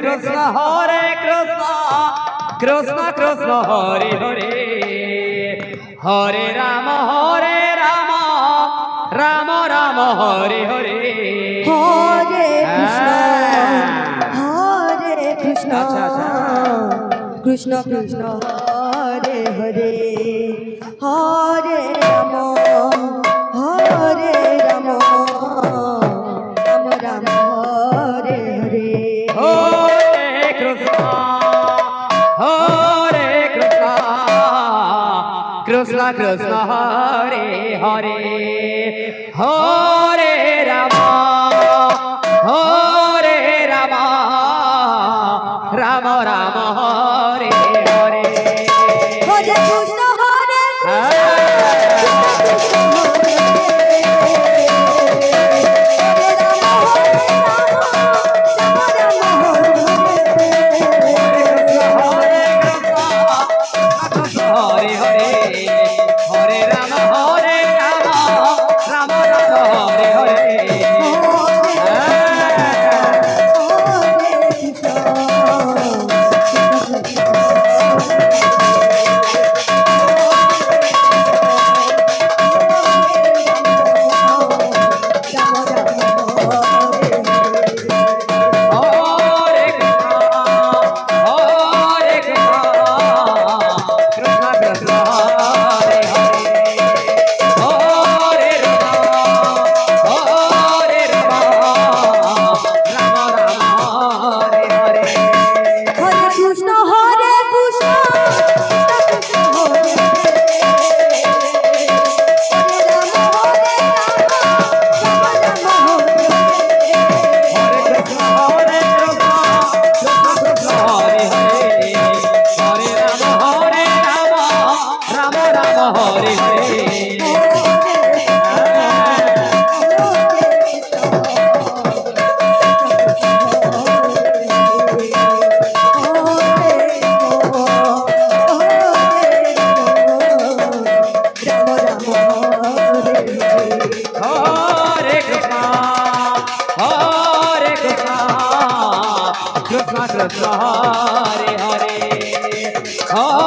Krishna Krishna Krishna Hare Hare Hare Rama Rama Rama Hare Hare Hare Krishna Krishna Krishna Hare Hare Hare Rama Rama Rama Hare Hare Hare Krishna Krishna Krishna Hare Hare Hare Rama Rama Rama Hare Hare Hare Krishna Krishna Hare Hare